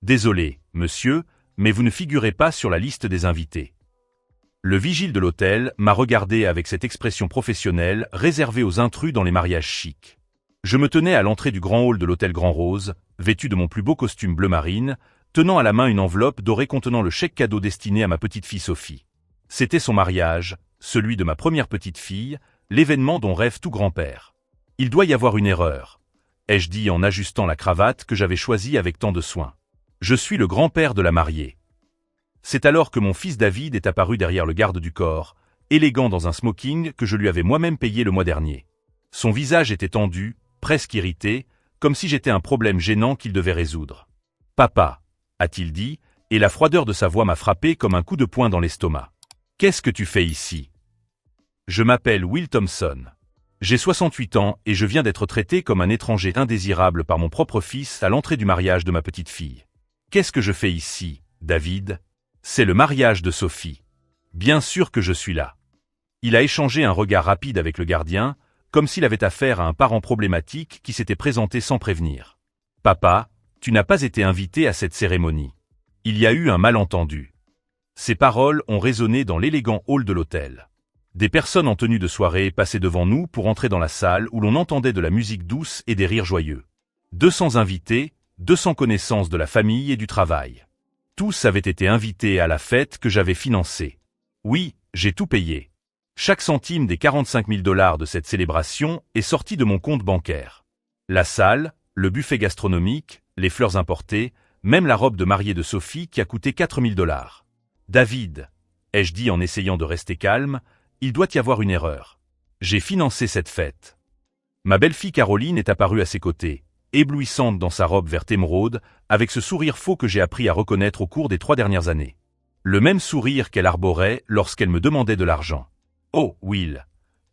Désolé, monsieur, mais vous ne figurez pas sur la liste des invités. Le vigile de l'hôtel m'a regardé avec cette expression professionnelle réservée aux intrus dans les mariages chics. Je me tenais à l'entrée du grand hall de l'hôtel Grand Rose, vêtu de mon plus beau costume bleu marine, tenant à la main une enveloppe dorée contenant le chèque cadeau destiné à ma petite fille Sophie. C'était son mariage, celui de ma première petite fille, l'événement dont rêve tout grand-père. Il doit y avoir une erreur, ai-je dit en ajustant la cravate que j'avais choisie avec tant de soin. Je suis le grand-père de la mariée. C'est alors que mon fils David est apparu derrière le garde du corps, élégant dans un smoking que je lui avais moi-même payé le mois dernier. Son visage était tendu, presque irrité, comme si j'étais un problème gênant qu'il devait résoudre. « Papa » a-t-il dit, et la froideur de sa voix m'a frappé comme un coup de poing dans l'estomac. « Qu'est-ce que tu fais ici ?» Je m'appelle Will Thompson. J'ai 68 ans et je viens d'être traité comme un étranger indésirable par mon propre fils à l'entrée du mariage de ma petite fille. Qu'est-ce que je fais ici, David ? C'est le mariage de Sophie. Bien sûr que je suis là. Il a échangé un regard rapide avec le gardien, comme s'il avait affaire à un parent problématique qui s'était présenté sans prévenir. Papa, tu n'as pas été invité à cette cérémonie. Il y a eu un malentendu. Ces paroles ont résonné dans l'élégant hall de l'hôtel. Des personnes en tenue de soirée passaient devant nous pour entrer dans la salle où l'on entendait de la musique douce et des rires joyeux. 200 invités, 200 connaissances de la famille et du travail. Tous avaient été invités à la fête que j'avais financée. Oui, j'ai tout payé. Chaque centime des 45 000 $ de cette célébration est sorti de mon compte bancaire. La salle, le buffet gastronomique, les fleurs importées, même la robe de mariée de Sophie qui a coûté 4 000 $. David, ai-je dit en essayant de rester calme, il doit y avoir une erreur. J'ai financé cette fête. Ma belle-fille Caroline est apparue à ses côtés, éblouissante dans sa robe verte émeraude, avec ce sourire faux que j'ai appris à reconnaître au cours des 3 dernières années. Le même sourire qu'elle arborait lorsqu'elle me demandait de l'argent. « Oh, Will !»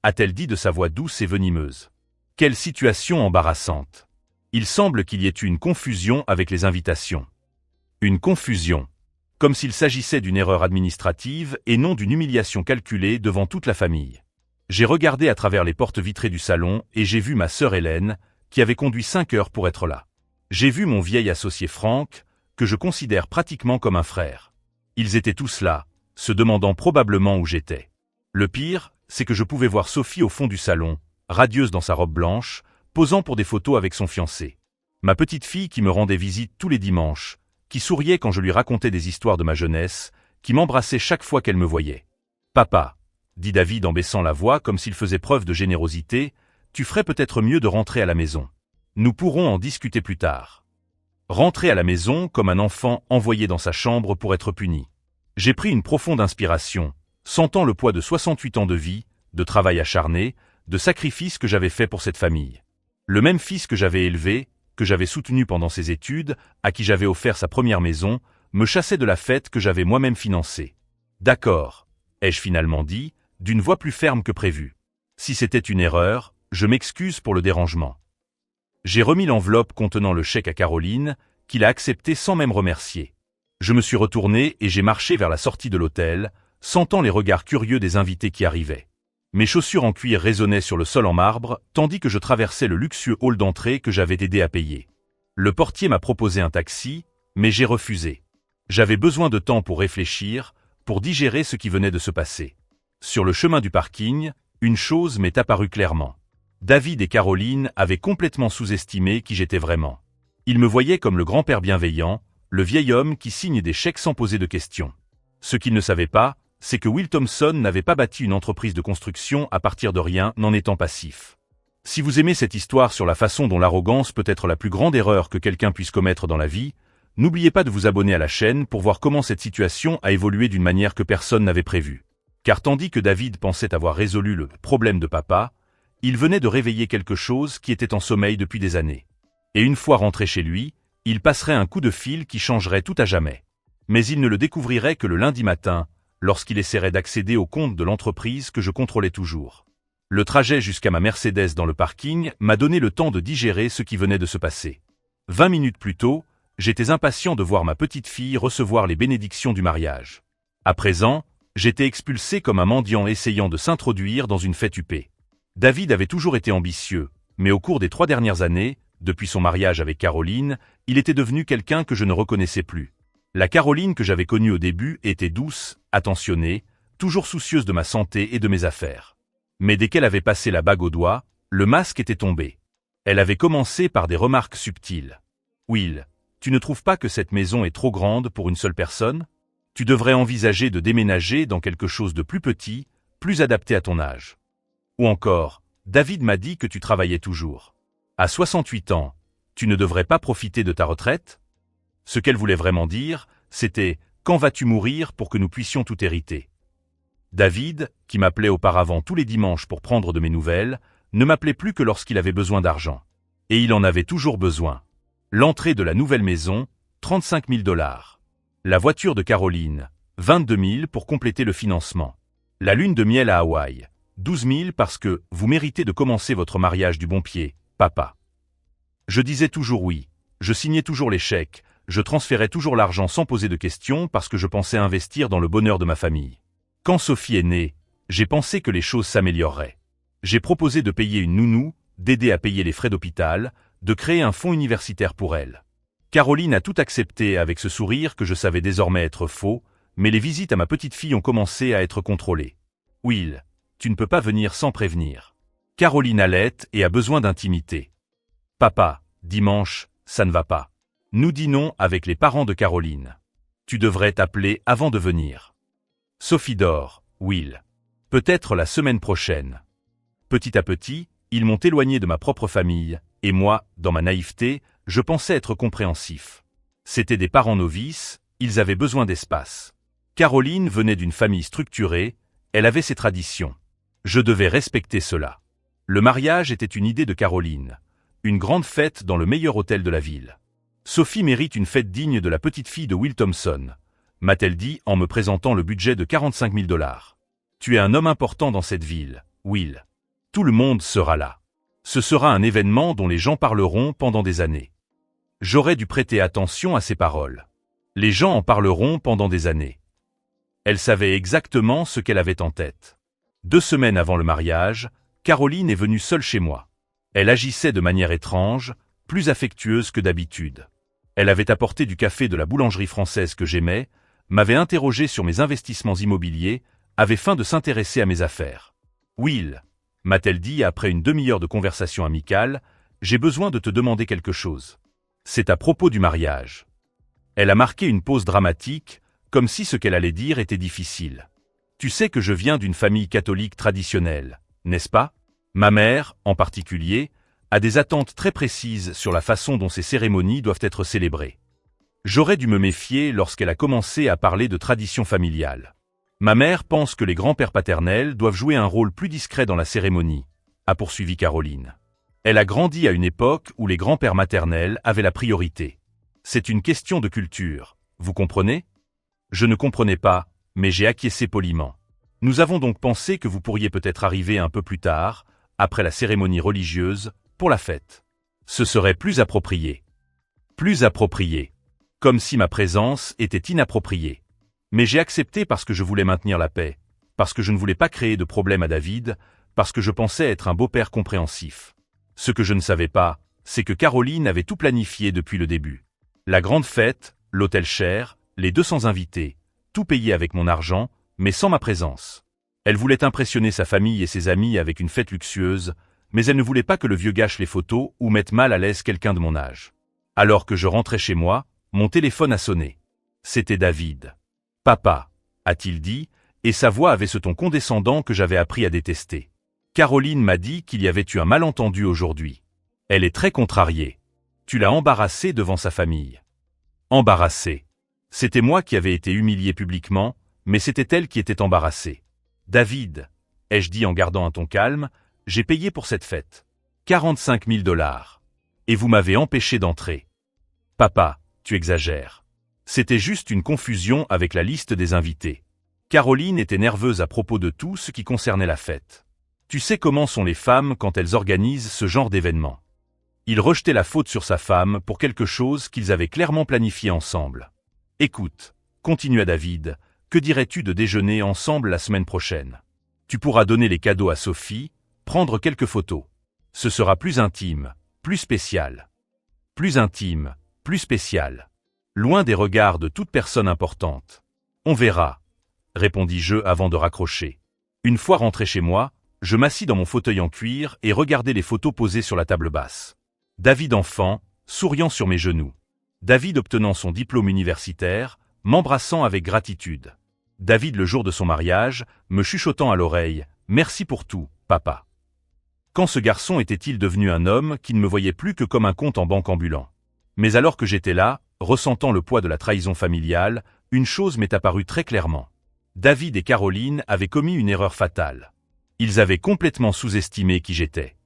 a-t-elle dit de sa voix douce et venimeuse. Quelle situation embarrassante. Il semble qu'il y ait eu une confusion avec les invitations. Une confusion. Comme s'il s'agissait d'une erreur administrative et non d'une humiliation calculée devant toute la famille. J'ai regardé à travers les portes vitrées du salon et j'ai vu ma sœur Hélène, qui avait conduit 5 heures pour être là. J'ai vu mon vieil associé Franck, que je considère pratiquement comme un frère. Ils étaient tous là, se demandant probablement où j'étais. Le pire, c'est que je pouvais voir Sophie au fond du salon, radieuse dans sa robe blanche, posant pour des photos avec son fiancé. Ma petite fille qui me rendait visite tous les dimanches, qui souriait quand je lui racontais des histoires de ma jeunesse, qui m'embrassait chaque fois qu'elle me voyait. « Papa » dit David en baissant la voix comme s'il faisait preuve de générosité, « tu ferais peut-être mieux de rentrer à la maison. Nous pourrons en discuter plus tard. » Rentrer à la maison comme un enfant envoyé dans sa chambre pour être puni. J'ai pris une profonde inspiration, sentant le poids de 68 ans de vie, de travail acharné, de sacrifices que j'avais fait pour cette famille. Le même fils que j'avais élevé, que j'avais soutenu pendant ses études, à qui j'avais offert sa première maison, me chassait de la fête que j'avais moi-même financée. « D'accord », ai-je finalement dit, d'une voix plus ferme que prévu. Si c'était une erreur, je m'excuse pour le dérangement. J'ai remis l'enveloppe contenant le chèque à Caroline, qui l'a accepté sans même remercier. Je me suis retourné et j'ai marché vers la sortie de l'hôtel, sentant les regards curieux des invités qui arrivaient. Mes chaussures en cuir résonnaient sur le sol en marbre, tandis que je traversais le luxueux hall d'entrée que j'avais aidé à payer. Le portier m'a proposé un taxi, mais j'ai refusé. J'avais besoin de temps pour réfléchir, pour digérer ce qui venait de se passer. Sur le chemin du parking, une chose m'est apparue clairement. David et Caroline avaient complètement sous-estimé qui j'étais vraiment. Ils me voyaient comme le grand-père bienveillant, le vieil homme qui signe des chèques sans poser de questions. Ce qu'ils ne savaient pas, c'est que Will Thompson n'avait pas bâti une entreprise de construction à partir de rien n'en étant passif. Si vous aimez cette histoire sur la façon dont l'arrogance peut être la plus grande erreur que quelqu'un puisse commettre dans la vie, n'oubliez pas de vous abonner à la chaîne pour voir comment cette situation a évolué d'une manière que personne n'avait prévue. Car tandis que David pensait avoir résolu le problème de papa, il venait de réveiller quelque chose qui était en sommeil depuis des années. Et une fois rentré chez lui, il passerait un coup de fil qui changerait tout à jamais. Mais il ne le découvrirait que le lundi matin, lorsqu'il essaierait d'accéder au compte de l'entreprise que je contrôlais toujours. Le trajet jusqu'à ma Mercedes dans le parking m'a donné le temps de digérer ce qui venait de se passer. 20 minutes plus tôt, j'étais impatient de voir ma petite fille recevoir les bénédictions du mariage. À présent, j'étais expulsé comme un mendiant essayant de s'introduire dans une fête huppée. David avait toujours été ambitieux, mais au cours des 3 dernières années, Depuis son mariage avec Caroline, il était devenu quelqu'un que je ne reconnaissais plus. La Caroline que j'avais connue au début était douce, attentionnée, toujours soucieuse de ma santé et de mes affaires. Mais dès qu'elle avait passé la bague au doigt, le masque était tombé. Elle avait commencé par des remarques subtiles. « Will, tu ne trouves pas que cette maison est trop grande pour une seule personne ? Tu devrais envisager de déménager dans quelque chose de plus petit, plus adapté à ton âge. » Ou encore, « David m'a dit que tu travaillais toujours. À 68 ans, tu ne devrais pas profiter de ta retraite ?» Ce qu'elle voulait vraiment dire, c'était « Quand vas-tu mourir pour que nous puissions tout hériter ?» David, qui m'appelait auparavant tous les dimanches pour prendre de mes nouvelles, ne m'appelait plus que lorsqu'il avait besoin d'argent. Et il en avait toujours besoin. L'entrée de la nouvelle maison, 35 000 $. La voiture de Caroline, 22 000 pour compléter le financement. La lune de miel à Hawaï, 12 000 parce que vous méritez de commencer votre mariage du bon pied, papa. Je disais toujours oui, je signais toujours les chèques, je transférais toujours l'argent sans poser de questions parce que je pensais investir dans le bonheur de ma famille. Quand Sophie est née, j'ai pensé que les choses s'amélioreraient. J'ai proposé de payer une nounou, d'aider à payer les frais d'hôpital, de créer un fonds universitaire pour elle. Caroline a tout accepté avec ce sourire que je savais désormais être faux, mais les visites à ma petite fille ont commencé à être contrôlées. « Will, tu ne peux pas venir sans prévenir. Caroline allait et a besoin d'intimité. »« Papa, dimanche, ça ne va pas. Nous dînons avec les parents de Caroline. Tu devrais t'appeler avant de venir. » Sophie dort, Will. Peut-être la semaine prochaine. Petit à petit, ils m'ont éloigné de ma propre famille, et moi, dans ma naïveté, je pensais être compréhensif. C'étaient des parents novices, ils avaient besoin d'espace. Caroline venait d'une famille structurée, elle avait ses traditions. Je devais respecter cela. Le mariage était une idée de Caroline. Une grande fête dans le meilleur hôtel de la ville. Sophie mérite une fête digne de la petite fille de Will Thompson, m'a-t-elle dit en me présentant le budget de 45 000 $. Tu es un homme important dans cette ville, Will. Tout le monde sera là. Ce sera un événement dont les gens parleront pendant des années. J'aurais dû prêter attention à ces paroles. Les gens en parleront pendant des années. Elle savait exactement ce qu'elle avait en tête. 2 semaines avant le mariage, Caroline est venue seule chez moi. Elle agissait de manière étrange, plus affectueuse que d'habitude. Elle avait apporté du café de la boulangerie française que j'aimais, m'avait interrogé sur mes investissements immobiliers, avait faim de s'intéresser à mes affaires. « Will, » m'a-t-elle dit après une demi-heure de conversation amicale, « j'ai besoin de te demander quelque chose. C'est à propos du mariage. » Elle a marqué une pause dramatique, comme si ce qu'elle allait dire était difficile. « Tu sais que je viens d'une famille catholique traditionnelle, n'est-ce pas ? Ma mère, en particulier, a des attentes très précises sur la façon dont ces cérémonies doivent être célébrées. J'aurais dû me méfier lorsqu'elle a commencé à parler de tradition familiale. Ma mère pense que les grands-pères paternels doivent jouer un rôle plus discret dans la cérémonie, a poursuivi Caroline. Elle a grandi à une époque où les grands-pères maternels avaient la priorité. C'est une question de culture, vous comprenez ? Je ne comprenais pas, mais j'ai acquiescé poliment. Nous avons donc pensé que vous pourriez peut-être arriver un peu plus tard, après la cérémonie religieuse, pour la fête. Ce serait plus approprié. Plus approprié. Comme si ma présence était inappropriée. Mais j'ai accepté parce que je voulais maintenir la paix, parce que je ne voulais pas créer de problème à David, parce que je pensais être un beau-père compréhensif. Ce que je ne savais pas, c'est que Caroline avait tout planifié depuis le début. La grande fête, l'hôtel cher, les 200 invités, tout payé avec mon argent, mais sans ma présence. Elle voulait impressionner sa famille et ses amis avec une fête luxueuse, mais elle ne voulait pas que le vieux gâche les photos ou mette mal à l'aise quelqu'un de mon âge. Alors que je rentrais chez moi, mon téléphone a sonné. C'était David. « Papa », a-t-il dit, et sa voix avait ce ton condescendant que j'avais appris à détester. Caroline m'a dit qu'il y avait eu un malentendu aujourd'hui. Elle est très contrariée. Tu l'as embarrassée devant sa famille. Embarrassée. C'était moi qui avais été humilié publiquement, mais c'était elle qui était embarrassée. David, ai-je dit en gardant un ton calme, j'ai payé pour cette fête. 45 000 $. Et vous m'avez empêché d'entrer. Papa, tu exagères. C'était juste une confusion avec la liste des invités. Caroline était nerveuse à propos de tout ce qui concernait la fête. Tu sais comment sont les femmes quand elles organisent ce genre d'événement. Il rejetait la faute sur sa femme pour quelque chose qu'ils avaient clairement planifié ensemble. Écoute, continua David, que dirais-tu de déjeuner ensemble la semaine prochaine? Tu pourras donner les cadeaux à Sophie, prendre quelques photos. Ce sera plus intime, plus spécial. Plus intime, plus spécial. Loin des regards de toute personne importante. On verra, répondis-je avant de raccrocher. Une fois rentré chez moi, je m'assis dans mon fauteuil en cuir et regardai les photos posées sur la table basse. David enfant, souriant sur mes genoux. David obtenant son diplôme universitaire, m'embrassant avec gratitude. David le jour de son mariage, me chuchotant à l'oreille « Merci pour tout, papa ». Quand ce garçon était-il devenu un homme qui ne me voyait plus que comme un compte en banque ambulant? Mais alors que j'étais là, ressentant le poids de la trahison familiale, une chose m'est apparue très clairement. David et Caroline avaient commis une erreur fatale. Ils avaient complètement sous-estimé qui j'étais.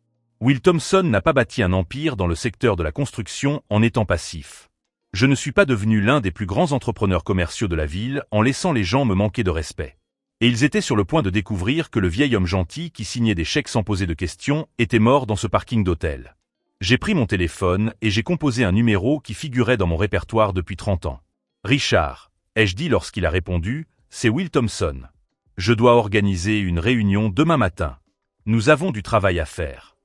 Will Thompson n'a pas bâti un empire dans le secteur de la construction en étant passif. Je ne suis pas devenu l'un des plus grands entrepreneurs commerciaux de la ville en laissant les gens me manquer de respect. Et ils étaient sur le point de découvrir que le vieil homme gentil qui signait des chèques sans poser de questions était mort dans ce parking d'hôtel. J'ai pris mon téléphone et j'ai composé un numéro qui figurait dans mon répertoire depuis 30 ans. « Richard », ai-je dit lorsqu'il a répondu, « c'est Will Thompson. Je dois organiser une réunion demain matin. Nous avons du travail à faire. »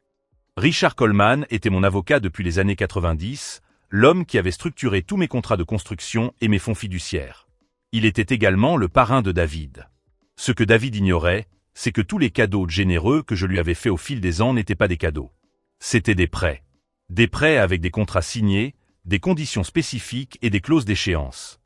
Richard Coleman était mon avocat depuis les années 90, l'homme qui avait structuré tous mes contrats de construction et mes fonds fiduciaires. Il était également le parrain de David. Ce que David ignorait, c'est que tous les cadeaux généreux que je lui avais faits au fil des ans n'étaient pas des cadeaux. C'étaient des prêts. Des prêts avec des contrats signés, des conditions spécifiques et des clauses d'échéance.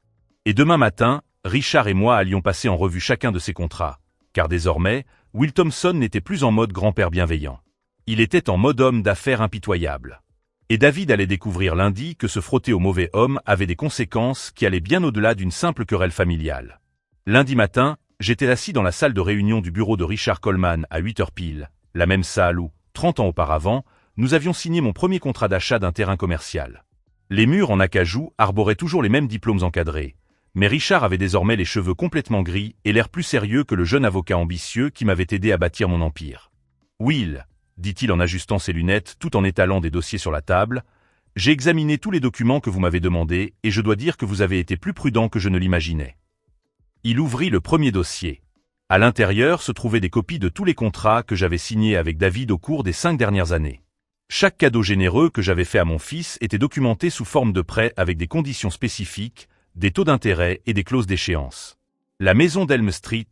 Et demain matin, Richard et moi allions passer en revue chacun de ces contrats, car désormais, Will Thompson n'était plus en mode grand-père bienveillant. Il était en mode homme d'affaires impitoyable. Et David allait découvrir lundi que se frotter au mauvais homme avait des conséquences qui allaient bien au-delà d'une simple querelle familiale. Lundi matin, j'étais assis dans la salle de réunion du bureau de Richard Coleman à 8h pile, la même salle où, 30 ans auparavant, nous avions signé mon premier contrat d'achat d'un terrain commercial. Les murs en acajou arboraient toujours les mêmes diplômes encadrés, mais Richard avait désormais les cheveux complètement gris et l'air plus sérieux que le jeune avocat ambitieux qui m'avait aidé à bâtir mon empire. « Will », dit-il en ajustant ses lunettes tout en étalant des dossiers sur la table, « j'ai examiné tous les documents que vous m'avez demandés et je dois dire que vous avez été plus prudent que je ne l'imaginais. » Il ouvrit le premier dossier. À l'intérieur se trouvaient des copies de tous les contrats que j'avais signés avec David au cours des 5 dernières années. Chaque cadeau généreux que j'avais fait à mon fils était documenté sous forme de prêt avec des conditions spécifiques, des taux d'intérêt et des clauses d'échéance. La maison d'Elm Street,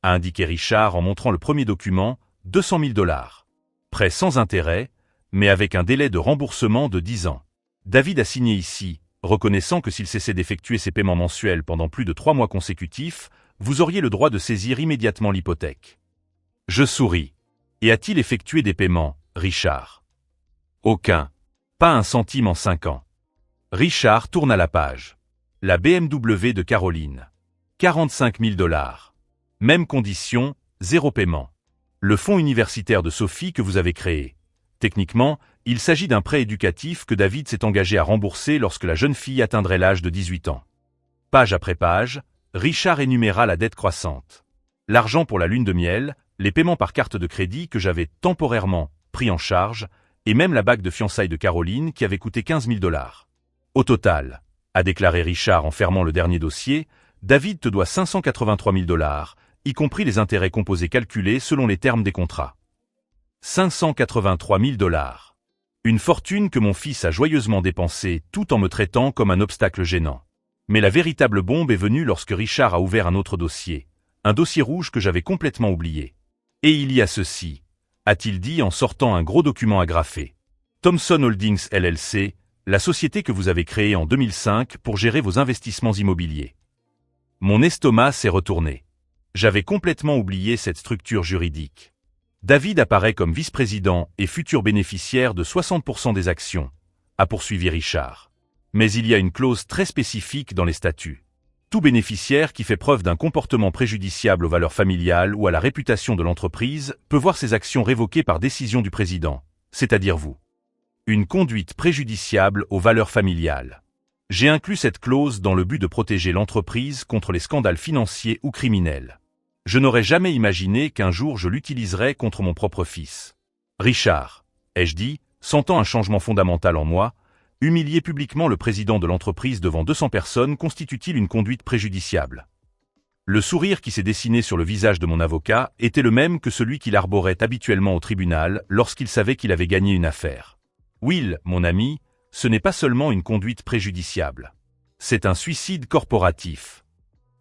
a indiqué Richard en montrant le premier document, 200 000 $. Prêt sans intérêt, mais avec un délai de remboursement de 10 ans. David a signé ici, reconnaissant que s'il cessait d'effectuer ses paiements mensuels pendant plus de 3 mois consécutifs, vous auriez le droit de saisir immédiatement l'hypothèque. Je souris. Et a-t-il effectué des paiements, Richard? Aucun. Pas un centime en 5 ans. Richard tourne à la page. La BMW de Caroline. 45 000 $. Même condition, 0 paiement. Le fonds universitaire de Sophie que vous avez créé. Techniquement, il s'agit d'un prêt éducatif que David s'est engagé à rembourser lorsque la jeune fille atteindrait l'âge de 18 ans. Page après page, Richard énuméra la dette croissante. L'argent pour la lune de miel, les paiements par carte de crédit que j'avais temporairement pris en charge, et même la bague de fiançailles de Caroline qui avait coûté 15 000 $. Au total, a déclaré Richard en fermant le dernier dossier, David te doit 583 000 $, y compris les intérêts composés calculés selon les termes des contrats. 583 000 $. Une fortune que mon fils a joyeusement dépensée tout en me traitant comme un obstacle gênant. Mais la véritable bombe est venue lorsque Richard a ouvert un autre dossier, un dossier rouge que j'avais complètement oublié. Et il y a ceci, a-t-il dit en sortant un gros document agrafé. Thomson Holdings LLC, la société que vous avez créée en 2005 pour gérer vos investissements immobiliers. Mon estomac s'est retourné. J'avais complètement oublié cette structure juridique. David apparaît comme vice-président et futur bénéficiaire de 60% des actions, a poursuivi Richard. Mais il y a une clause très spécifique dans les statuts. Tout bénéficiaire qui fait preuve d'un comportement préjudiciable aux valeurs familiales ou à la réputation de l'entreprise peut voir ses actions révoquées par décision du président, c'est-à-dire vous. Une conduite préjudiciable aux valeurs familiales. J'ai inclus cette clause dans le but de protéger l'entreprise contre les scandales financiers ou criminels. Je n'aurais jamais imaginé qu'un jour je l'utiliserais contre mon propre fils. Richard, ai-je dit, sentant un changement fondamental en moi, humilier publiquement le président de l'entreprise devant 200 personnes constitue-t-il une conduite préjudiciable? Le sourire qui s'est dessiné sur le visage de mon avocat était le même que celui qu'il arborait habituellement au tribunal lorsqu'il savait qu'il avait gagné une affaire. Will, mon ami, ce n'est pas seulement une conduite préjudiciable. C'est un suicide corporatif.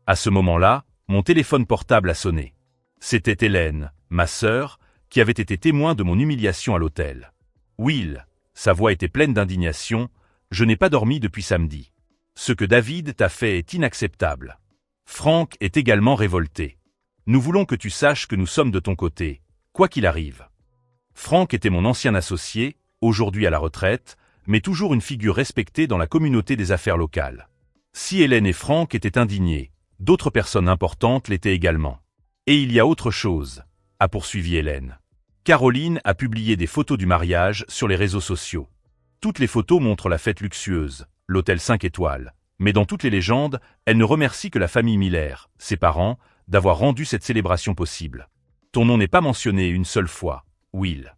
À ce moment-là, mon téléphone portable a sonné. C'était Hélène, ma sœur, qui avait été témoin de mon humiliation à l'hôtel. Will, sa voix était pleine d'indignation, je n'ai pas dormi depuis samedi. Ce que David t'a fait est inacceptable. Frank est également révolté. Nous voulons que tu saches que nous sommes de ton côté, quoi qu'il arrive. Frank était mon ancien associé, aujourd'hui à la retraite, mais toujours une figure respectée dans la communauté des affaires locales. Si Hélène et Frank étaient indignés, d'autres personnes importantes l'étaient également. Et il y a autre chose, a poursuivi Hélène. Caroline a publié des photos du mariage sur les réseaux sociaux. Toutes les photos montrent la fête luxueuse, l'hôtel 5 étoiles, mais dans toutes les légendes, elle ne remercie que la famille Miller, ses parents, d'avoir rendu cette célébration possible. Ton nom n'est pas mentionné une seule fois, Will.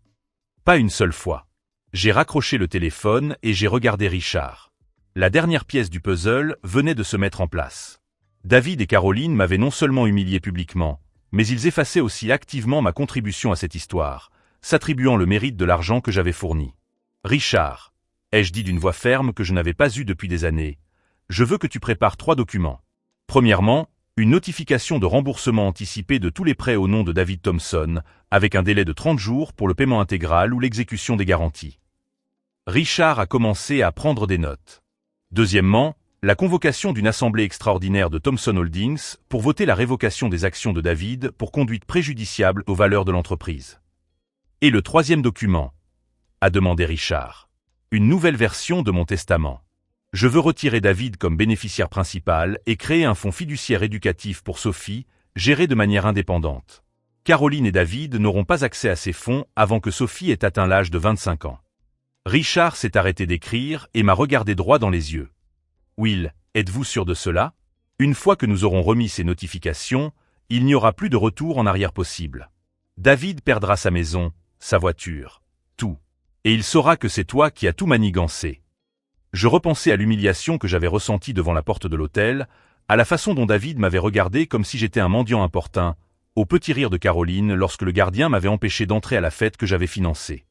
Pas une seule fois. J'ai raccroché le téléphone et j'ai regardé Richard. La dernière pièce du puzzle venait de se mettre en place. David et Caroline m'avaient non seulement humilié publiquement, mais ils effaçaient aussi activement ma contribution à cette histoire, s'attribuant le mérite de l'argent que j'avais fourni. Richard, ai-je dit d'une voix ferme que je n'avais pas eue depuis des années, je veux que tu prépares 3 documents. Premièrement, une notification de remboursement anticipé de tous les prêts au nom de David Thompson, avec un délai de 30 jours pour le paiement intégral ou l'exécution des garanties. Richard a commencé à prendre des notes. Deuxièmement, la convocation d'une assemblée extraordinaire de Thomson Holdings pour voter la révocation des actions de David pour conduite préjudiciable aux valeurs de l'entreprise. Et le troisième document, a demandé Richard. Une nouvelle version de mon testament. Je veux retirer David comme bénéficiaire principal et créer un fonds fiduciaire éducatif pour Sophie, géré de manière indépendante. Caroline et David n'auront pas accès à ces fonds avant que Sophie ait atteint l'âge de 25 ans. Richard s'est arrêté d'écrire et m'a regardé droit dans les yeux. Will, êtes-vous sûr de cela? Une fois que nous aurons remis ces notifications, il n'y aura plus de retour en arrière possible. David perdra sa maison, sa voiture, tout. Et il saura que c'est toi qui as tout manigancé. Je repensais à l'humiliation que j'avais ressentie devant la porte de l'hôtel, à la façon dont David m'avait regardé comme si j'étais un mendiant importun, au petit rire de Caroline lorsque le gardien m'avait empêché d'entrer à la fête que j'avais financée.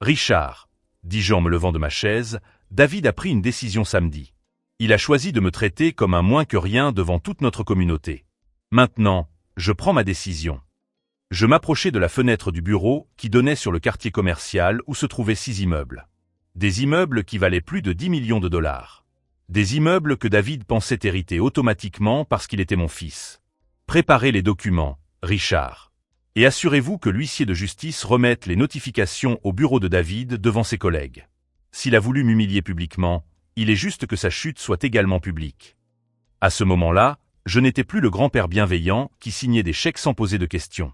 Richard, dis-je en me levant de ma chaise, David a pris une décision samedi. Il a choisi de me traiter comme un moins que rien devant toute notre communauté. Maintenant, je prends ma décision. Je m'approchai de la fenêtre du bureau qui donnait sur le quartier commercial où se trouvaient 6 immeubles. Des immeubles qui valaient plus de 10 millions de dollars. Des immeubles que David pensait hériter automatiquement parce qu'il était mon fils. Préparez les documents, Richard. Et assurez-vous que l'huissier de justice remette les notifications au bureau de David devant ses collègues. S'il a voulu m'humilier publiquement, il est juste que sa chute soit également publique. À ce moment-là, je n'étais plus le grand-père bienveillant qui signait des chèques sans poser de questions.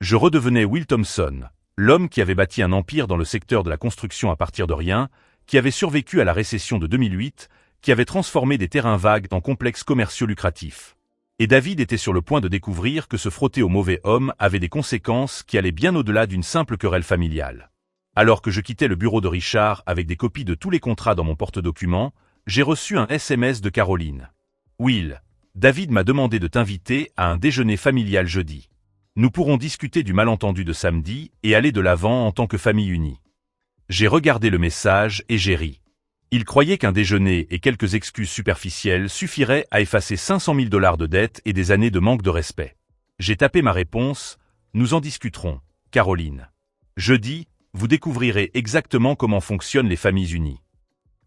Je redevenais Will Thompson, l'homme qui avait bâti un empire dans le secteur de la construction à partir de rien, qui avait survécu à la récession de 2008, qui avait transformé des terrains vagues en complexes commerciaux lucratifs. Et David était sur le point de découvrir que se frotter au mauvais homme avait des conséquences qui allaient bien au-delà d'une simple querelle familiale. Alors que je quittais le bureau de Richard avec des copies de tous les contrats dans mon porte-documents, j'ai reçu un SMS de Caroline. Will, David m'a demandé de t'inviter à un déjeuner familial jeudi. Nous pourrons discuter du malentendu de samedi et aller de l'avant en tant que famille unie. J'ai regardé le message et j'ai ri. Il croyait qu'un déjeuner et quelques excuses superficielles suffiraient à effacer 500 000 $ de dettes et des années de manque de respect. J'ai tapé ma réponse, nous en discuterons, Caroline. Jeudi, vous découvrirez exactement comment fonctionnent les familles unies.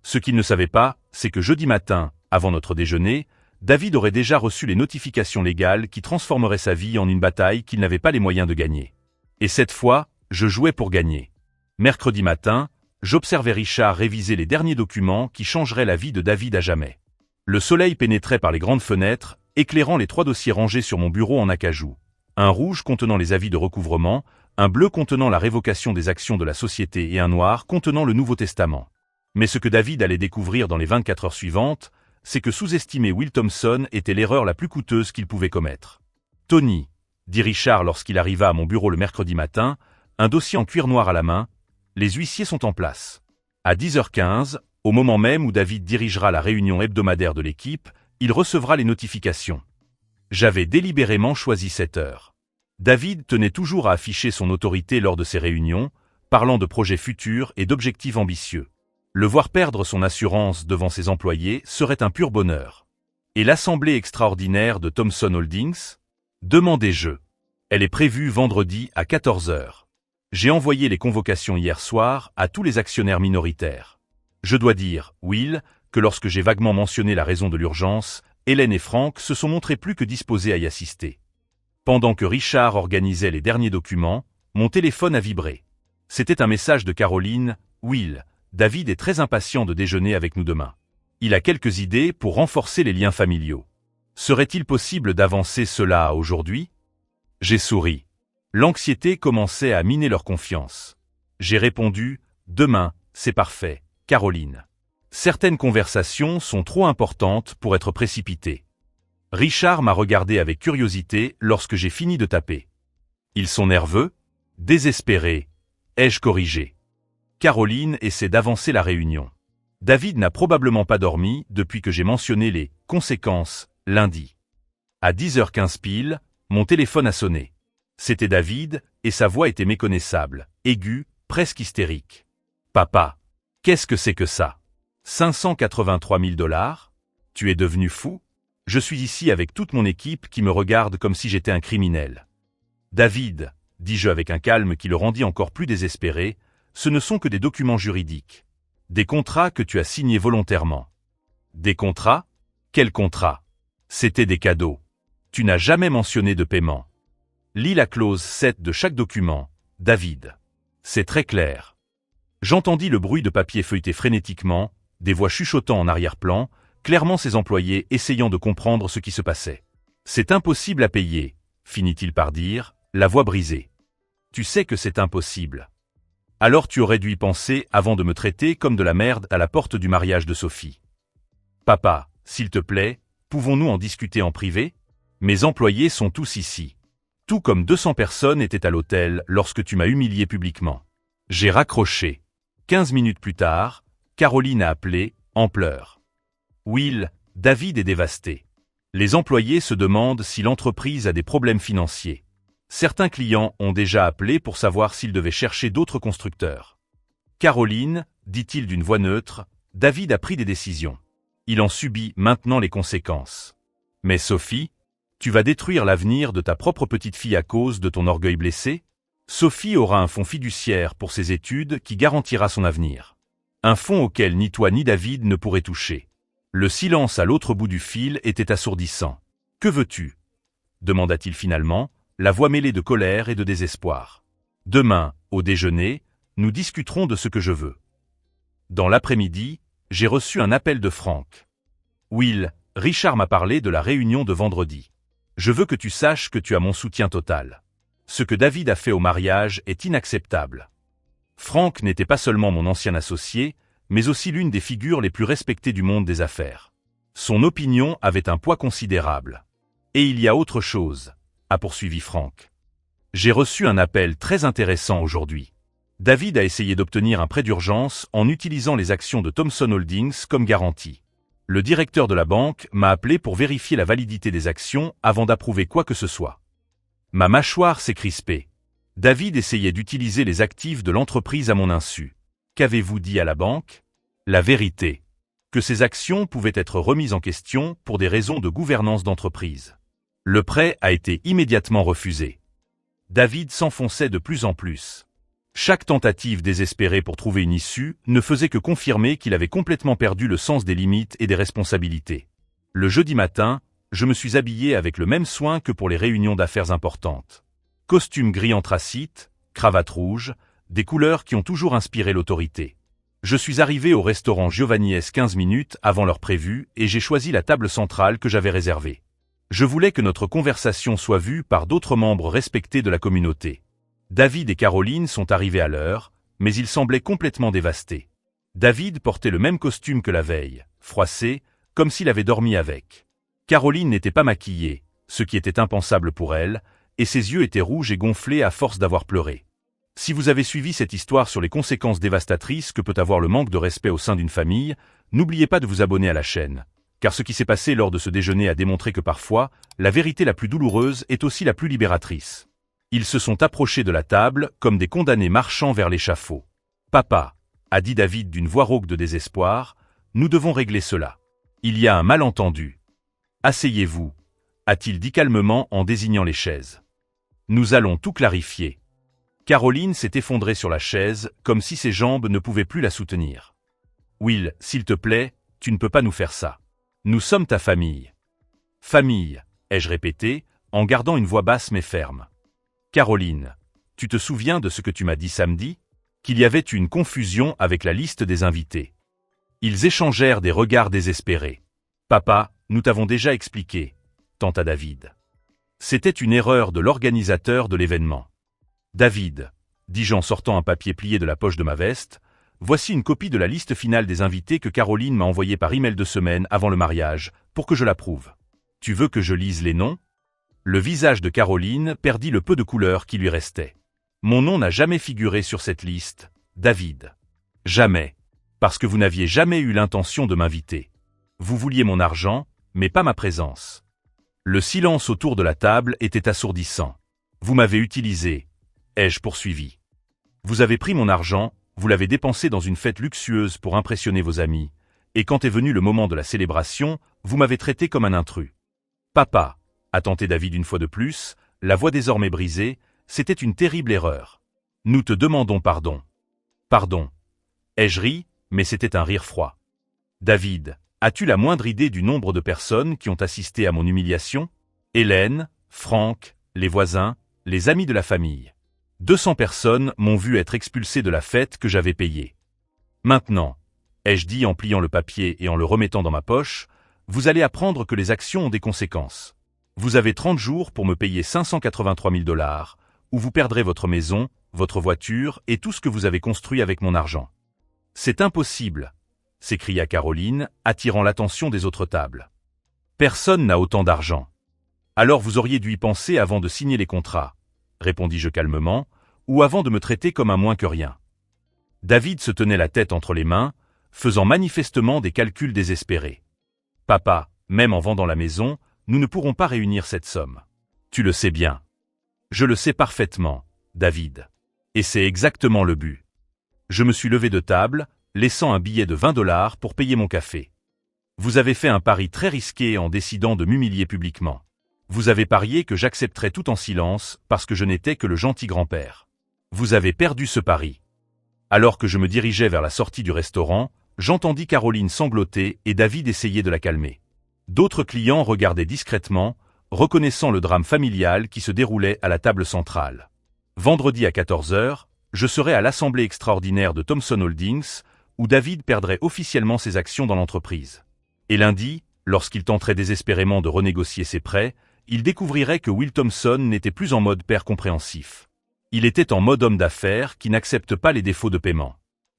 Ce qu'il ne savait pas, c'est que jeudi matin, avant notre déjeuner, David aurait déjà reçu les notifications légales qui transformeraient sa vie en une bataille qu'il n'avait pas les moyens de gagner. Et cette fois, je jouais pour gagner. Mercredi matin, j'observais Richard réviser les derniers documents qui changeraient la vie de David à jamais. Le soleil pénétrait par les grandes fenêtres, éclairant les 3 dossiers rangés sur mon bureau en acajou. Un rouge contenant les avis de recouvrement, un bleu contenant la révocation des actions de la société et un noir contenant le Nouveau Testament. Mais ce que David allait découvrir dans les 24 heures suivantes, c'est que sous-estimer Will Thompson était l'erreur la plus coûteuse qu'il pouvait commettre. Tony, dit Richard lorsqu'il arriva à mon bureau le mercredi matin, un dossier en cuir noir à la main, les huissiers sont en place. À 10h15, au moment même où David dirigera la réunion hebdomadaire de l'équipe, il recevra les notifications. J'avais délibérément choisi cette heure. David tenait toujours à afficher son autorité lors de ces réunions, parlant de projets futurs et d'objectifs ambitieux. Le voir perdre son assurance devant ses employés serait un pur bonheur. Et l'assemblée extraordinaire de Thomson Holdings? Demandai-je. Elle est prévue vendredi à 14 heures. J'ai envoyé les convocations hier soir à tous les actionnaires minoritaires. Je dois dire, Will, que lorsque j'ai vaguement mentionné la raison de l'urgence, Hélène et Frank se sont montrés plus que disposés à y assister. Pendant que Richard organisait les derniers documents, mon téléphone a vibré. C'était un message de Caroline. Will, David est très impatient de déjeuner avec nous demain. Il a quelques idées pour renforcer les liens familiaux. Serait-il possible d'avancer cela à aujourd'hui? J'ai souri. L'anxiété commençait à miner leur confiance. J'ai répondu, demain, c'est parfait, Caroline. Certaines conversations sont trop importantes pour être précipitées. Richard m'a regardé avec curiosité lorsque j'ai fini de taper. Ils sont nerveux? Désespérés? Ai-je corrigé? Caroline essaie d'avancer la réunion. David n'a probablement pas dormi depuis que j'ai mentionné les conséquences lundi. À 10h15 pile, mon téléphone a sonné. C'était David, et sa voix était méconnaissable, aiguë, presque hystérique. Papa, qu'est-ce que c'est que ça? 583 000 $? Tu es devenu fou? Je suis ici avec toute mon équipe qui me regarde comme si j'étais un criminel. David, dis-je avec un calme qui le rendit encore plus désespéré, ce ne sont que des documents juridiques. Des contrats que tu as signés volontairement. Des contrats? Quels contrats? C'étaient des cadeaux. Tu n'as jamais mentionné de paiement. Lis la clause 7 de chaque document, David. C'est très clair. J'entendis le bruit de papier feuilleté frénétiquement, des voix chuchotant en arrière-plan, clairement ses employés essayant de comprendre ce qui se passait. C'est impossible à payer, finit-il par dire, la voix brisée. Tu sais que c'est impossible. Alors tu aurais dû y penser avant de me traiter comme de la merde à la porte du mariage de Sophie. Papa, s'il te plaît, pouvons-nous en discuter en privé? Mes employés sont tous ici. Tout comme 200 personnes étaient à l'hôtel lorsque tu m'as humilié publiquement. J'ai raccroché. 15 minutes plus tard, Caroline a appelé, en pleurs. Will, David est dévasté. Les employés se demandent si l'entreprise a des problèmes financiers. Certains clients ont déjà appelé pour savoir s'ils devaient chercher d'autres constructeurs. Caroline, dit-il d'une voix neutre, David a pris des décisions. Il en subit maintenant les conséquences. Mais Sophie, tu vas détruire l'avenir de ta propre petite fille à cause de ton orgueil blessé? Sophie aura un fonds fiduciaire pour ses études qui garantira son avenir. Un fonds auquel ni toi ni David ne pourraient toucher. Le silence à l'autre bout du fil était assourdissant. « Que veux-tu » demanda-t-il finalement, la voix mêlée de colère et de désespoir. « Demain, au déjeuner, nous discuterons de ce que je veux. » Dans l'après-midi, j'ai reçu un appel de Frank. « Will, Richard m'a parlé de la réunion de vendredi. Je veux que tu saches que tu as mon soutien total. Ce que David a fait au mariage est inacceptable. » Frank n'était pas seulement mon ancien associé, mais aussi l'une des figures les plus respectées du monde des affaires. Son opinion avait un poids considérable. « Et il y a autre chose, » a poursuivi Frank. « J'ai reçu un appel très intéressant aujourd'hui. David a essayé d'obtenir un prêt d'urgence en utilisant les actions de Thomson Holdings comme garantie. Le directeur de la banque m'a appelé pour vérifier la validité des actions avant d'approuver quoi que ce soit. Ma mâchoire s'est crispée. David essayait d'utiliser les actifs de l'entreprise à mon insu. Qu'avez-vous dit à la banque? La vérité. Que ces actions pouvaient être remises en question pour des raisons de gouvernance d'entreprise. Le prêt a été immédiatement refusé. David s'enfonçait de plus en plus. Chaque tentative désespérée pour trouver une issue ne faisait que confirmer qu'il avait complètement perdu le sens des limites et des responsabilités. Le jeudi matin, je me suis habillé avec le même soin que pour les réunions d'affaires importantes. Costume gris anthracite, cravate rouge, des couleurs qui ont toujours inspiré l'autorité. Je suis arrivé au restaurant Giovanni's 15 minutes avant l'heure prévue et j'ai choisi la table centrale que j'avais réservée. Je voulais que notre conversation soit vue par d'autres membres respectés de la communauté. David et Caroline sont arrivés à l'heure, mais ils semblaient complètement dévastés. David portait le même costume que la veille, froissé, comme s'il avait dormi avec. Caroline n'était pas maquillée, ce qui était impensable pour elle, et ses yeux étaient rouges et gonflés à force d'avoir pleuré. Si vous avez suivi cette histoire sur les conséquences dévastatrices que peut avoir le manque de respect au sein d'une famille, n'oubliez pas de vous abonner à la chaîne, car ce qui s'est passé lors de ce déjeuner a démontré que parfois, la vérité la plus douloureuse est aussi la plus libératrice. Ils se sont approchés de la table comme des condamnés marchant vers l'échafaud. « Papa, a dit David d'une voix rauque de désespoir, nous devons régler cela. Il y a un malentendu. Asseyez-vous, a-t-il dit calmement en désignant les chaises. Nous allons tout clarifier. Caroline s'est effondrée sur la chaise, comme si ses jambes ne pouvaient plus la soutenir. Will, s'il te plaît, tu ne peux pas nous faire ça. Nous sommes ta famille. Famille, ai-je répété, en gardant une voix basse mais ferme. Caroline, tu te souviens de ce que tu m'as dit samedi? Qu'il y avait une confusion avec la liste des invités. Ils échangèrent des regards désespérés. Papa, nous t'avons déjà expliqué, tenta David. C'était une erreur de l'organisateur de l'événement. David, dis-je en sortant un papier plié de la poche de ma veste, voici une copie de la liste finale des invités que Caroline m'a envoyée par email 2 semaines avant le mariage, pour que je l'approuve. Tu veux que je lise les noms? Le visage de Caroline perdit le peu de couleur qui lui restait. Mon nom n'a jamais figuré sur cette liste, David. Jamais. Parce que vous n'aviez jamais eu l'intention de m'inviter. Vous vouliez mon argent, mais pas ma présence. Le silence autour de la table était assourdissant. Vous m'avez utilisé, ai-je poursuivi. Vous avez pris mon argent, vous l'avez dépensé dans une fête luxueuse pour impressionner vos amis, et quand est venu le moment de la célébration, vous m'avez traité comme un intrus. Papa, a tenté David une fois de plus, la voix désormais brisée, c'était une terrible erreur. Nous te demandons pardon. Pardon. Ai-je ri, mais c'était un rire froid. David, as-tu la moindre idée du nombre de personnes qui ont assisté à mon humiliation? Hélène, Franck, les voisins, les amis de la famille. 200 personnes m'ont vu être expulsé de la fête que j'avais payée. Maintenant, ai-je dit en pliant le papier et en le remettant dans ma poche, vous allez apprendre que les actions ont des conséquences. Vous avez 30 jours pour me payer 583 000 $, ou vous perdrez votre maison, votre voiture et tout ce que vous avez construit avec mon argent. C'est impossible, s'écria Caroline, attirant l'attention des autres tables. Personne n'a autant d'argent. Alors vous auriez dû y penser avant de signer les contrats, répondis-je calmement, ou avant de me traiter comme un moins que rien. David se tenait la tête entre les mains, faisant manifestement des calculs désespérés. Papa, même en vendant la maison, nous ne pourrons pas réunir cette somme. Tu le sais bien. Je le sais parfaitement, David. Et c'est exactement le but. Je me suis levé de table, laissant un billet de 20 $ pour payer mon café. Vous avez fait un pari très risqué en décidant de m'humilier publiquement. Vous avez parié que j'accepterais tout en silence parce que je n'étais que le gentil grand-père. Vous avez perdu ce pari. Alors que je me dirigeais vers la sortie du restaurant, j'entendis Caroline sangloter et David essayer de la calmer. D'autres clients regardaient discrètement, reconnaissant le drame familial qui se déroulait à la table centrale. Vendredi à 14 h, je serai à l'assemblée extraordinaire de Thomson Holdings, où David perdrait officiellement ses actions dans l'entreprise. Et lundi, lorsqu'il tenterait désespérément de renégocier ses prêts, il découvrirait que Will Thompson n'était plus en mode père compréhensif. Il était en mode homme d'affaires qui n'accepte pas les défauts de paiement.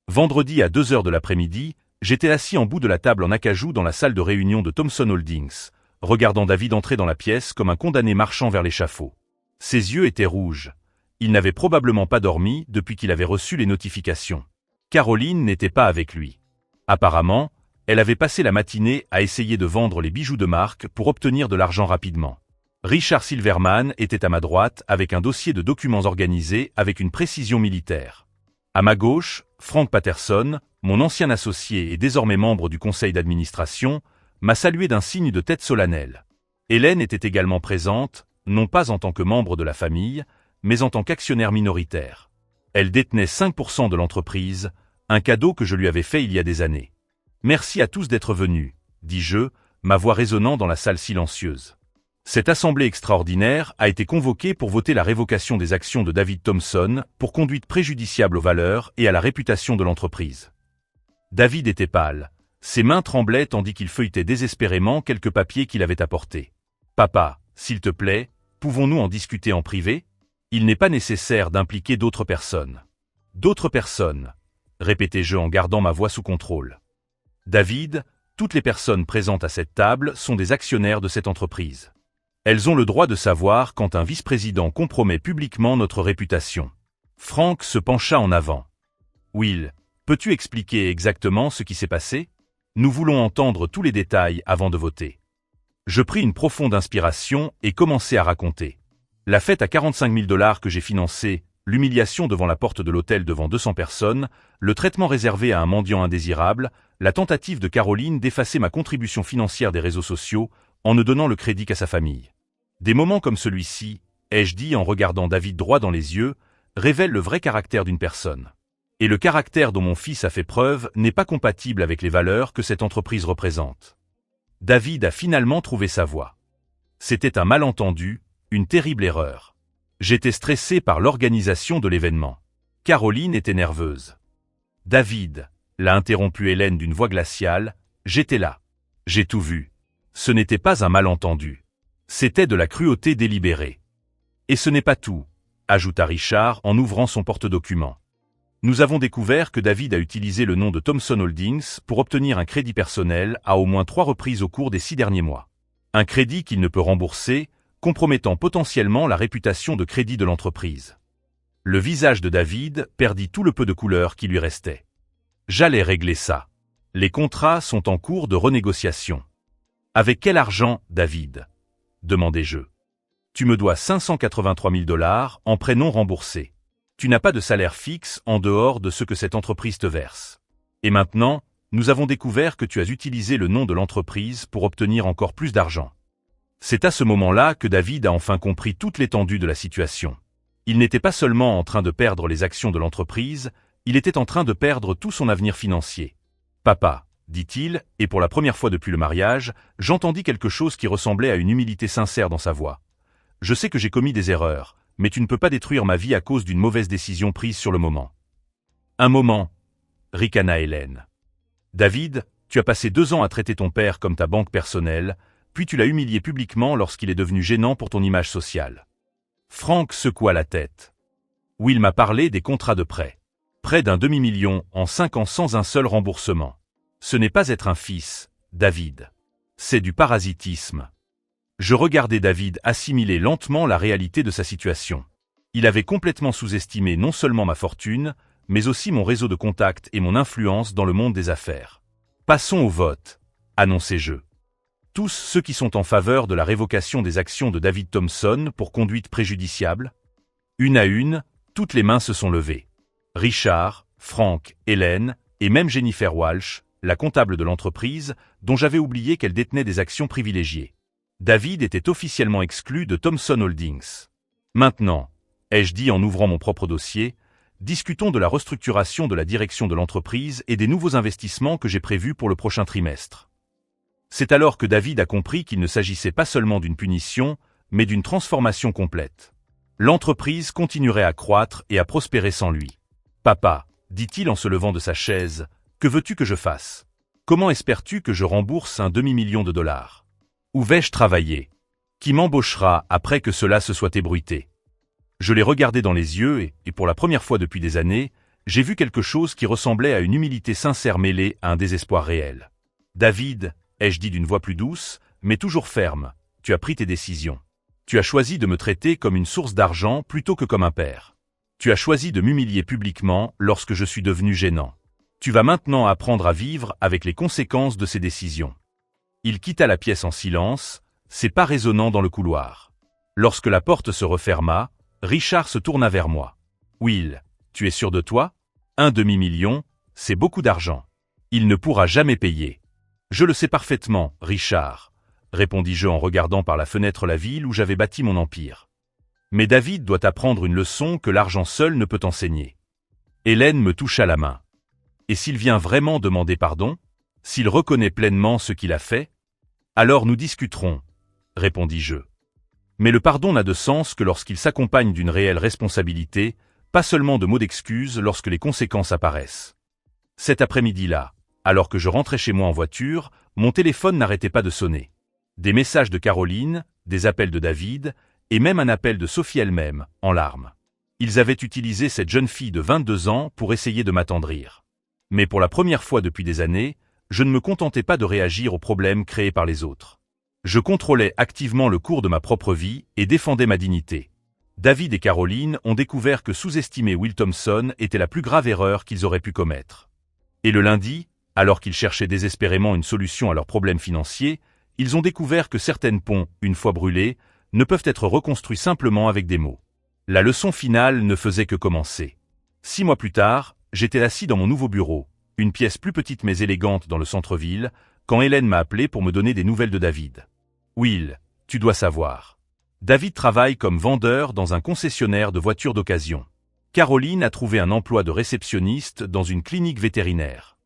Vendredi à 2 h de l'après-midi, j'étais assis en bout de la table en acajou dans la salle de réunion de Thomson Holdings, regardant David entrer dans la pièce comme un condamné marchant vers l'échafaud. Ses yeux étaient rouges. Il n'avait probablement pas dormi depuis qu'il avait reçu les notifications. Caroline n'était pas avec lui. Apparemment, elle avait passé la matinée à essayer de vendre les bijoux de marque pour obtenir de l'argent rapidement. Richard Silverman était à ma droite avec un dossier de documents organisés avec une précision militaire. À ma gauche, Frank Patterson, mon ancien associé et désormais membre du conseil d'administration, m'a salué d'un signe de tête solennel. Hélène était également présente, non pas en tant que membre de la famille, mais en tant qu'actionnaire minoritaire. Elle détenait 5% de l'entreprise, un cadeau que je lui avais fait il y a des années. Merci à tous d'être venus, dis-je, ma voix résonnant dans la salle silencieuse. Cette assemblée extraordinaire a été convoquée pour voter la révocation des actions de David Thompson pour conduite préjudiciable aux valeurs et à la réputation de l'entreprise. David était pâle. Ses mains tremblaient tandis qu'il feuilletait désespérément quelques papiers qu'il avait apportés. « Papa, s'il te plaît, pouvons-nous en discuter en privé ? Il n'est pas nécessaire d'impliquer d'autres personnes. »« D'autres personnes » répétai-je en gardant ma voix sous contrôle. « David, toutes les personnes présentes à cette table sont des actionnaires de cette entreprise. Elles ont le droit de savoir quand un vice-président compromet publiquement notre réputation. » Frank se pencha en avant. « Will, peux-tu expliquer exactement ce qui s'est passé ? Nous voulons entendre tous les détails avant de voter. » Je pris une profonde inspiration et commençai à raconter. La fête à 45 000 $ que j'ai financée, l'humiliation devant la porte de l'hôtel devant 200 personnes, le traitement réservé à un mendiant indésirable, la tentative de Caroline d'effacer ma contribution financière des réseaux sociaux en ne donnant le crédit qu'à sa famille. Des moments comme celui-ci, ai-je dit en regardant David droit dans les yeux, révèlent le vrai caractère d'une personne. Et le caractère dont mon fils a fait preuve n'est pas compatible avec les valeurs que cette entreprise représente. David a finalement trouvé sa voie. C'était un malentendu, une terrible erreur. J'étais stressé par l'organisation de l'événement. Caroline était nerveuse. David, l'a interrompu Hélène d'une voix glaciale, j'étais là. J'ai tout vu. Ce n'était pas un malentendu. C'était de la cruauté délibérée. Et ce n'est pas tout, ajouta Richard en ouvrant son porte-documents. Nous avons découvert que David a utilisé le nom de Thomson Holdings pour obtenir un crédit personnel à au moins 3 reprises au cours des 6 derniers mois. Un crédit qu'il ne peut rembourser, compromettant potentiellement la réputation de crédit de l'entreprise. Le visage de David perdit tout le peu de couleur qui lui restait. J'allais régler ça. Les contrats sont en cours de renégociation. Avec quel argent, David ? Demandai-je. Tu me dois 583 000 $ en prêt non remboursés. Tu n'as pas de salaire fixe en dehors de ce que cette entreprise te verse. Et maintenant, nous avons découvert que tu as utilisé le nom de l'entreprise pour obtenir encore plus d'argent. C'est à ce moment-là que David a enfin compris toute l'étendue de la situation. Il n'était pas seulement en train de perdre les actions de l'entreprise, il était en train de perdre tout son avenir financier. « Papa », dit-il, et pour la première fois depuis le mariage, j'entendis quelque chose qui ressemblait à une humilité sincère dans sa voix. « Je sais que j'ai commis des erreurs, mais tu ne peux pas détruire ma vie à cause d'une mauvaise décision prise sur le moment. » Un moment, ricana Hélène. David, tu as passé 2 ans à traiter ton père comme ta banque personnelle, puis tu l'as humilié publiquement lorsqu'il est devenu gênant pour ton image sociale. Franck secoua la tête. Will m'a parlé des contrats de prêt. Près d'un demi-million en 5 ans sans un seul remboursement. Ce n'est pas être un fils, David. C'est du parasitisme. Je regardais David assimiler lentement la réalité de sa situation. Il avait complètement sous-estimé non seulement ma fortune, mais aussi mon réseau de contacts et mon influence dans le monde des affaires. Passons au vote, annonçai-je. Tous ceux qui sont en faveur de la révocation des actions de David Thomson pour conduite préjudiciable. Une à une, toutes les mains se sont levées. Richard, Franck, Hélène et même Jennifer Walsh, la comptable de l'entreprise, dont j'avais oublié qu'elle détenait des actions privilégiées. David était officiellement exclu de Thomson Holdings. Maintenant, ai-je dit en ouvrant mon propre dossier, discutons de la restructuration de la direction de l'entreprise et des nouveaux investissements que j'ai prévus pour le prochain trimestre. C'est alors que David a compris qu'il ne s'agissait pas seulement d'une punition, mais d'une transformation complète. L'entreprise continuerait à croître et à prospérer sans lui. « Papa, dit-il en se levant de sa chaise, que veux-tu que je fasse? Comment espères-tu que je rembourse un demi-million de $? Où vais-je travailler? Qui m'embauchera après que cela se soit ébruité? » Je l'ai regardé dans les yeux et pour la première fois depuis des années, j'ai vu quelque chose qui ressemblait à une humilité sincère mêlée à un désespoir réel. « David, ai-je dit d'une voix plus douce, mais toujours ferme, tu as pris tes décisions. Tu as choisi de me traiter comme une source d'argent plutôt que comme un père. Tu as choisi de m'humilier publiquement lorsque je suis devenu gênant. Tu vas maintenant apprendre à vivre avec les conséquences de ces décisions. » Il quitta la pièce en silence, ses pas résonnant dans le couloir. Lorsque la porte se referma, Richard se tourna vers moi. « Will, tu es sûr de toi? Un demi-million, c'est beaucoup d'argent. Il ne pourra jamais payer. »« Je le sais parfaitement, Richard, » répondis-je en regardant par la fenêtre la ville où j'avais bâti mon empire. « Mais David doit apprendre une leçon que l'argent seul ne peut enseigner. » Hélène me toucha la main. « Et s'il vient vraiment demander pardon? S'il reconnaît pleinement ce qu'il a fait? Alors nous discuterons, » répondis-je. Mais le pardon n'a de sens que lorsqu'il s'accompagne d'une réelle responsabilité, pas seulement de mots d'excuse lorsque les conséquences apparaissent. Cet après-midi-là, alors que je rentrais chez moi en voiture, mon téléphone n'arrêtait pas de sonner. Des messages de Caroline, des appels de David, et même un appel de Sophie elle-même, en larmes. Ils avaient utilisé cette jeune fille de 22 ans pour essayer de m'attendrir. Mais pour la première fois depuis des années, je ne me contentais pas de réagir aux problèmes créés par les autres. Je contrôlais activement le cours de ma propre vie et défendais ma dignité. David et Caroline ont découvert que sous-estimer Will Thomson était la plus grave erreur qu'ils auraient pu commettre. Et le lundi, alors qu'ils cherchaient désespérément une solution à leurs problèmes financiers, ils ont découvert que certains ponts, une fois brûlés, ne peuvent être reconstruits simplement avec des mots. La leçon finale ne faisait que commencer. 6 mois plus tard, j'étais assis dans mon nouveau bureau, une pièce plus petite mais élégante dans le centre-ville, quand Hélène m'a appelé pour me donner des nouvelles de David. Will, tu dois savoir. David travaille comme vendeur dans un concessionnaire de voitures d'occasion. Caroline a trouvé un emploi de réceptionniste dans une clinique vétérinaire.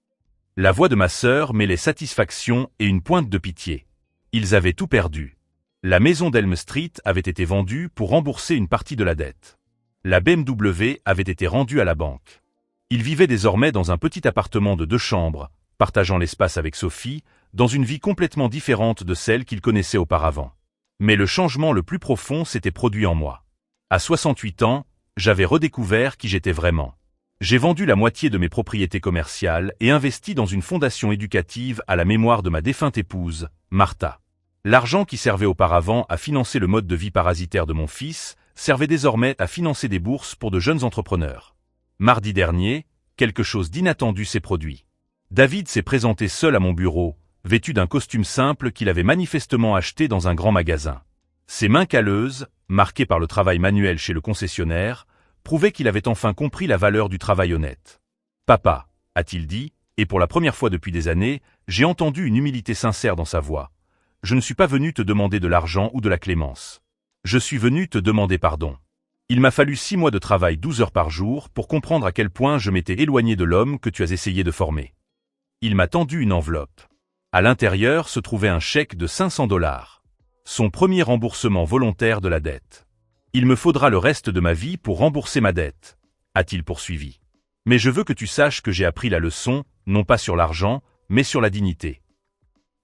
La voix de ma sœur mêlait satisfaction et une pointe de pitié. Ils avaient tout perdu. La maison d'Elm Street avait été vendue pour rembourser une partie de la dette. La BMW avait été rendue à la banque. Ils vivaient désormais dans un petit appartement de 2 chambres, partageant l'espace avec Sophie, dans une vie complètement différente de celle qu'ils connaissaient auparavant. Mais le changement le plus profond s'était produit en moi. À 68 ans, j'avais redécouvert qui j'étais vraiment. J'ai vendu la moitié de mes propriétés commerciales et investi dans une fondation éducative à la mémoire de ma défunte épouse, Martha. L'argent qui servait auparavant à financer le mode de vie parasitaire de mon fils servait désormais à financer des bourses pour de jeunes entrepreneurs. Mardi dernier, quelque chose d'inattendu s'est produit. David s'est présenté seul à mon bureau, vêtu d'un costume simple qu'il avait manifestement acheté dans un grand magasin. Ses mains calleuses, marquées par le travail manuel chez le concessionnaire, prouvaient qu'il avait enfin compris la valeur du travail honnête. « Papa », a-t-il dit, et pour la première fois depuis des années, j'ai entendu une humilité sincère dans sa voix. « Je ne suis pas venu te demander de l'argent ou de la clémence. Je suis venu te demander pardon. » Il m'a fallu 6 mois de travail 12 heures par jour pour comprendre à quel point je m'étais éloigné de l'homme que tu as essayé de former. Il m'a tendu une enveloppe. À l'intérieur se trouvait un chèque de $500. Son premier remboursement volontaire de la dette. Il me faudra le reste de ma vie pour rembourser ma dette, a-t-il poursuivi. Mais je veux que tu saches que j'ai appris la leçon, non pas sur l'argent, mais sur la dignité.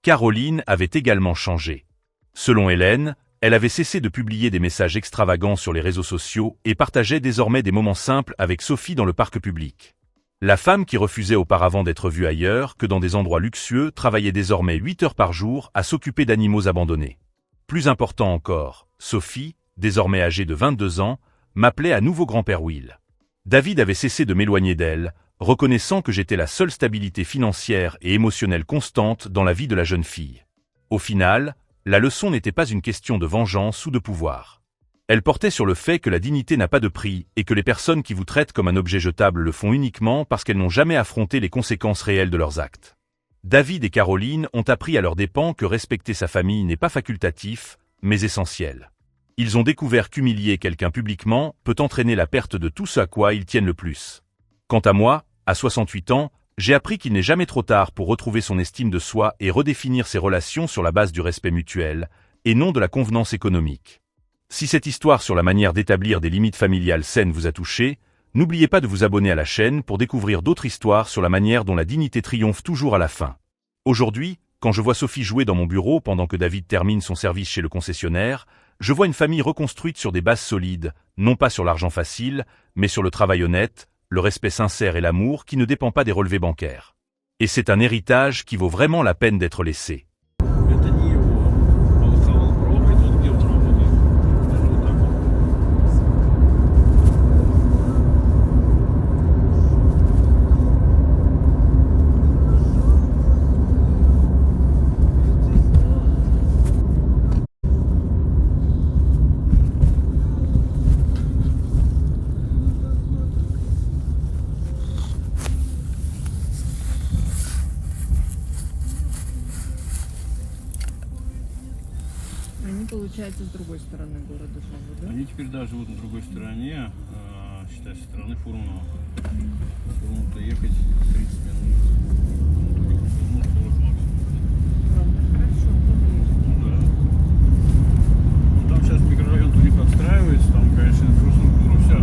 Caroline avait également changé. Selon Hélène, elle avait cessé de publier des messages extravagants sur les réseaux sociaux et partageait désormais des moments simples avec Sophie dans le parc public. La femme qui refusait auparavant d'être vue ailleurs que dans des endroits luxueux travaillait désormais 8 heures par jour à s'occuper d'animaux abandonnés. Plus important encore, Sophie, désormais âgée de 22 ans, m'appelait à nouveau grand-père Will. David avait cessé de m'éloigner d'elle, reconnaissant que j'étais la seule stabilité financière et émotionnelle constante dans la vie de la jeune fille. Au final, la leçon n'était pas une question de vengeance ou de pouvoir. Elle portait sur le fait que la dignité n'a pas de prix et que les personnes qui vous traitent comme un objet jetable le font uniquement parce qu'elles n'ont jamais affronté les conséquences réelles de leurs actes. David et Caroline ont appris à leurs dépens que respecter sa famille n'est pas facultatif, mais essentiel. Ils ont découvert qu'humilier quelqu'un publiquement peut entraîner la perte de tout ce à quoi ils tiennent le plus. Quant à moi, à 68 ans, j'ai appris qu'il n'est jamais trop tard pour retrouver son estime de soi et redéfinir ses relations sur la base du respect mutuel, et non de la convenance économique. Si cette histoire sur la manière d'établir des limites familiales saines vous a touché, n'oubliez pas de vous abonner à la chaîne pour découvrir d'autres histoires sur la manière dont la dignité triomphe toujours à la fin. Aujourd'hui, quand je vois Sophie jouer dans mon bureau pendant que David termine son service chez le concessionnaire, je vois une famille reconstruite sur des bases solides, non pas sur l'argent facile, mais sur le travail honnête, le respect sincère et l'amour qui ne dépend pas des relevés bancaires. Et c'est un héritage qui vaut vraiment la peine d'être laissé. Они, получается, с другой стороны города живут, да? Они теперь, да, живут на другой стороне, считай, со стороны Фурунова. Фурунов-то ехать 30 минут. Ну, 40 максимум. Ладно, хорошо, подъедем. Ну, да. Ну, там сейчас микрорайон у них отстраивается, там, конечно, инфраструктура вся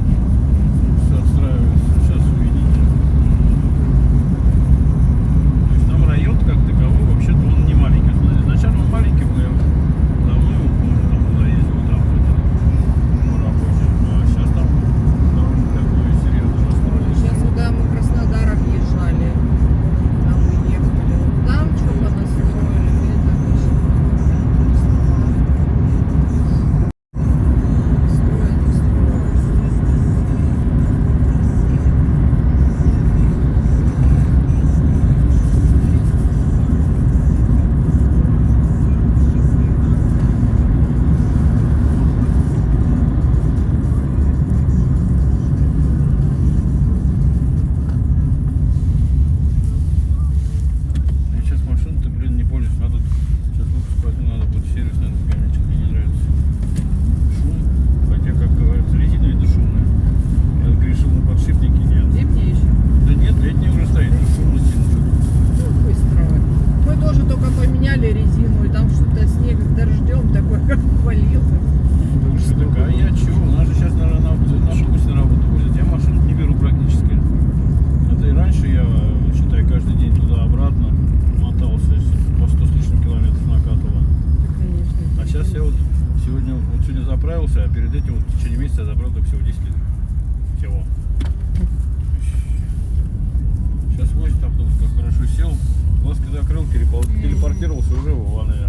отстраивается. Сейчас увидите. То есть там район, как таковой, вообще-то он не маленький. Изначально он маленький был, я давно его помню, там куда ездил, там по рабочим. А сейчас там довольно такое серьезное расстроение. Сейчас, когда мы в Краснодар объезжали, там мы ехали, там что Я вот сегодня заправился, а перед этим вот в течение месяца я забрал только всего 10 литров. Всего. Сейчас возит автобус, как хорошо сел. Глазки закрыл, телепортировался уже в Иваново. Да,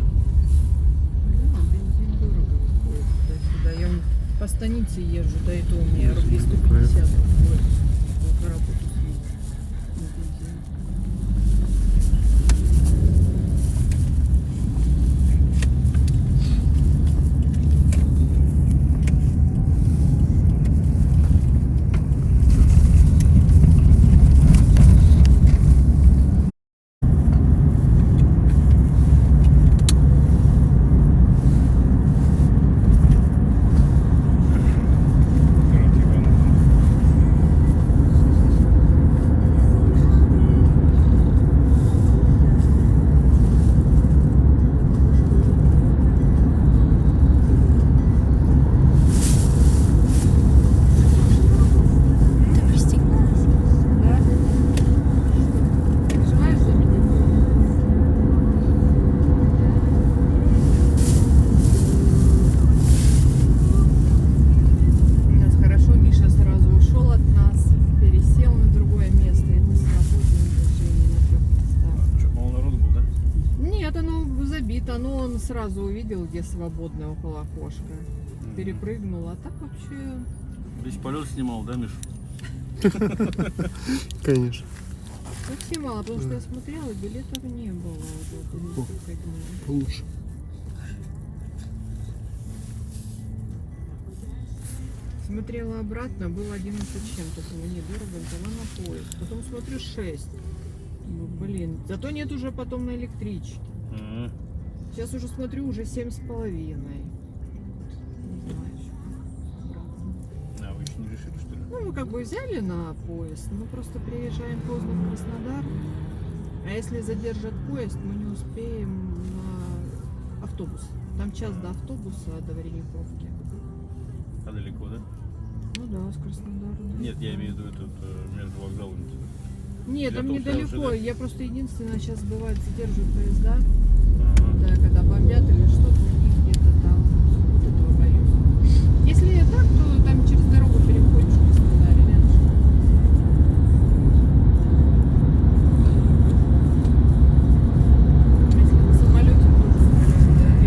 бензин дорого выходит туда-сюда. Я вон по станице езжу, да и то у меня рублей 150 выходит. Вот на работу съездить на бензин. Да? Переживаешь за меня? У нас хорошо, Миша сразу ушел от нас, пересел на другое место, и мы свободны движение на 3 местах. Что, мало народу был, да? Нет, оно забито, но он сразу увидел, где свободное около окошка. Перепрыгнул, а так вообще... Весь полет снимал, да, Миш? Конечно. Совсем мало, потому что я смотрела, билетов не было вот это несколько дней. Лучше. Смотрела обратно, было 11 с чем-то, было недорого, взяла на поезд. Потом смотрю 6. Ну, блин, зато нет уже потом на электричке. Ага. Сейчас уже смотрю, уже 7,5. Не знаю еще. Обратно. А, вы еще не решили, что ли? Ну, мы как бы взяли на поезд, мы просто приезжаем поздно в Краснодар. А если задержат поезд, мы не успеем на автобус. Там час до автобуса, до Варениковки. А далеко, да? Ну да, с Краснодара. Да. Нет, я имею в виду этот между вокзалами. Нет, для там того, что недалеко. уже, да? Я просто единственное сейчас бывает задерживаю поезда. Ага. Да, когда бомбят или что-то,